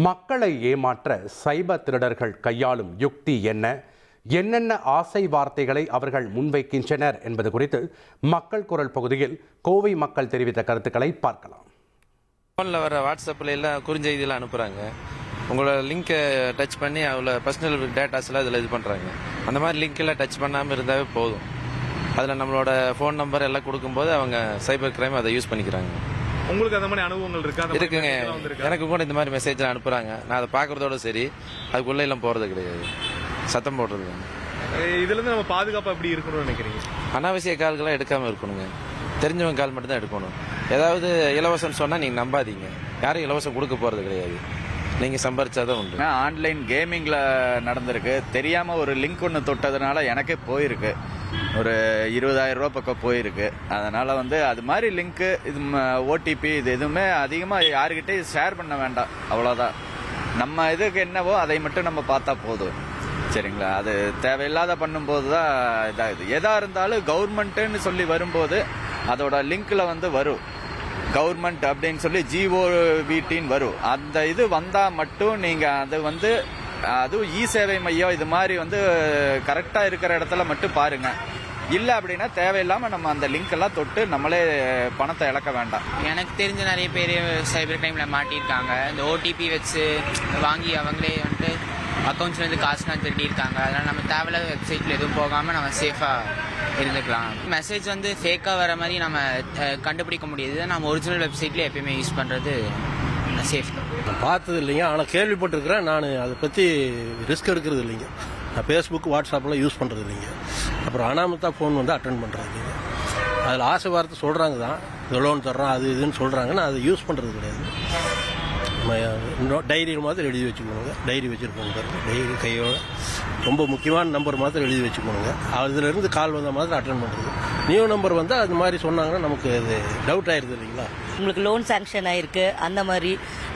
மக்களை ஏமாற்ற சைபர் திருடர்கள் கையாளும் யுக்தி என்னென்ன ஆசை வார்த்தைகளை அவர்கள் முன்வைக்கின்றனர் என்பது குறித்து மக்கள் குரல் பகுதியில் கோவை மக்கள் தெரிவித்த கருத்துக்களை பார்க்கலாம். ஃபோனில் வர வாட்ஸ்அப்பில் எல்லாம் குறுஞ்செய்தியெல்லாம் அனுப்புகிறாங்க. உங்களோட லிங்க்கை டச் பண்ணி அவ்வளோ பர்சனல் டேட்டாஸ்லாம் இதில் இது பண்ணுறாங்க. அந்த மாதிரி லிங்க்கெல்லாம் டச் பண்ணாமல் இருந்தாவே போதும். அதில் நம்மளோட ஃபோன் நம்பர் எல்லாம் கொடுக்கும்போது அவங்க சைபர் கிரைம் அதை யூஸ் பண்ணிக்கிறாங்க. உங்களுக்கு அந்த மாதிரி அனுபவங்கள் இருக்கா? இருக்குங்க, எனக்கு கூட இந்த மாதிரி மெசேஜ்லாம் அனுப்புகிறாங்க. நான் அதை பார்க்குறதோட சரி, அதுக்குள்ளே எல்லாம் போகிறது கிடையாது, சத்தம் போடுறது. இதுலேருந்து நம்ம பாதுகாப்பாக எப்படி இருக்கணும்னு நினைக்கிறீங்க? அனாவசிய கால்கள்லாம் எடுக்காமல் இருக்கணுங்க. தெரிஞ்சவங்க கால் மட்டும் தான் எடுக்கணும். ஏதாவது இலவசம் சொன்னால் நீங்கள் நம்பாதீங்க. யாரும் இலவசம் கொடுக்க போகிறது கிடையாது. நீங்கள் சம்பாரிச்சாதான் உண்டு. ஆன்லைன் கேமிங்கில் நடந்திருக்கு. தெரியாமல் ஒரு லிங்க் ஒன்று தொட்டதுனால எனக்கே போயிருக்கு. ஒரு 20,000 ரூபா பக்கம் போயிருக்கு. அதனால் அது மாதிரி லிங்க்கு, இது ஓடிபி, இது எதுவுமே அதிகமாக யாருக்கிட்டே ஷேர் பண்ண வேண்டாம். அவ்வளோதான். நம்ம இதுக்கு என்னவோ அதை மட்டும் நம்ம பார்த்தா போதும். சரிங்களா? அது தேவையில்லாத பண்ணும்போது தான் இதாகுது. எதாக இருந்தாலும் கவர்மெண்ட்டுன்னு சொல்லி வரும்போது அதோட லிங்க்கில் வரும். கவர்மெண்ட் அப்படின்னு சொல்லி GOVTன்னு வரும். அந்த இது வந்தால் மட்டும் நீங்கள் அது அதுவும் இ சேவை மையம் இது மாதிரி கரெக்டாக இருக்கிற இடத்துல மட்டும் பாருங்க. இல்லை அப்படின்னா தேவையில்லாமல் நம்ம அந்த லிங்க் எல்லாம் தொட்டு நம்மளே பணத்தை இழக்க வேண்டாம். எனக்கு தெரிஞ்ச நிறைய பேர் சைபர் கிரைமில் மாட்டியிருக்காங்க. இந்த ஓடிபி வச்சு வாங்கி அவங்களே அக்கௌண்ட்ஸ்லேருந்து காசுலாம் திருட்டியிருக்காங்க. அதனால் நம்ம தேவையில்லாத வெப்சைட்டில் எதுவும் போகாமல் நம்ம சேஃபாக இருந்துக்கலாம். மெசேஜ் ஃபேக்காக வர மாதிரி நம்ம கண்டுபிடிக்க முடியுது. நம்ம ஒரிஜினல் வெப்சைட்லேயே எப்பயுமே யூஸ் பண்ணுறது சேஃப். பார்த்தது இல்லைங்க, ஆனால் கேள்விப்பட்டிருக்கிறேன். நான் அதை பற்றி ரிஸ்க் எடுக்கிறது இல்லைங்க. நான் ஃபேஸ்புக், வாட்ஸ்அப்லாம் யூஸ் பண்ணுறது இல்லைங்க. அப்புறம் அனாமத்தா ஃபோன் அட்டன் பண்ணுறது இல்லைங்க. அதில் ஆசை வார்த்தை சொல்கிறாங்க தான், லோன் தர்றோம் அது இதுன்னு சொல்கிறாங்க. நான் அதை யூஸ் பண்ணுறது கிடையாது. டைரியில் மாத்திரம் எழுதி வச்சுக்கணுங்க. டைரி வச்சுருப்போங்க. டைரி கையோட ரொம்ப முக்கியமான நம்பர் மாத்திரம் எழுதி வச்சுக்கணுங்க. அதிலிருந்து கால் வந்தால் மாத்திரம் அட்டன் பண்ணுறது. நியூ நம்பர் வந்தால் அது மாதிரி சொன்னாங்கன்னா நமக்கு அது டவுட் ஆயிடுது இல்லைங்களா? உங்களுக்கு லோன் சாங்ஷன் ஆயிருக்கு அந்த மாதிரி.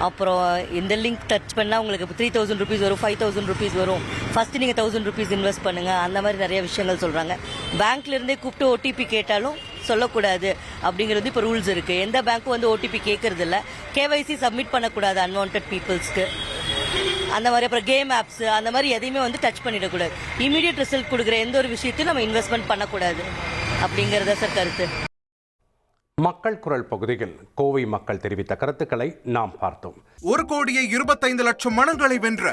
அப்புறம் இந்த லிங்க் டச் பண்ணால் உங்களுக்கு 3,000 rupees வரும், 5,000 rupees வரும். ஃபர்ஸ்ட் நீங்கள் 1,000 rupees இன்வெஸ்ட் பண்ணுங்க. அந்த மாதிரி நிறைய விஷயங்கள் சொல்றாங்க. பேங்க்ல இருந்தே கூப்பிட்டு ஓடிபி கேட்டாலும் சொல்லக்கூடாது அப்படிங்கிறது இப்போ ரூல்ஸ் இருக்கு. எந்த பேங்க்கும் ஓடிபி கேட்கறது இல்லை. KYC சப்மிட் பண்ணக்கூடாது அன்வான்ட் பீப்புள்ஸ்க்கு. அந்த மாதிரி அப்புறம் கேம் ஆப்ஸ் அந்த மாதிரி எதையுமே டச் பண்ணிடக்கூடாது. இமீடியட் ரிசல்ட் கொடுக்குற எந்த ஒரு விஷயத்தையும் நம்ம இன்வெஸ்ட்மெண்ட் பண்ணக்கூடாது அப்படிங்கறத சார் கருத்து. மக்கள் குரல் பகுதியில் கோவை மக்கள் தெரிவித்த கருத்துக்களை நாம் பார்த்தோம். 1,25,00,000 மனங்களை வென்ற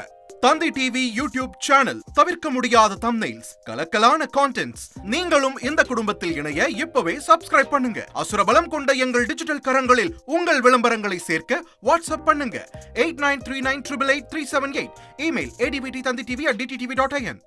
தந்தி டிவி யூடியூப் சேனல். தவிர்க்க முடியாத தம்ப்நெயில்ஸ், கலக்கலான கான்டென்ட்ஸ். நீங்களும் இந்த குடும்பத்தில் இணைய இப்பவே சப்ஸ்கிரைப் பண்ணுங்க. அசுரபலம் கொண்ட எங்கள் டிஜிட்டல் கரங்களில் உங்கள் விளம்பரங்களை சேர்க்க வாட்ஸ்அப் பண்ணுங்க. 8939888378. Email advttanditv@dttv.in.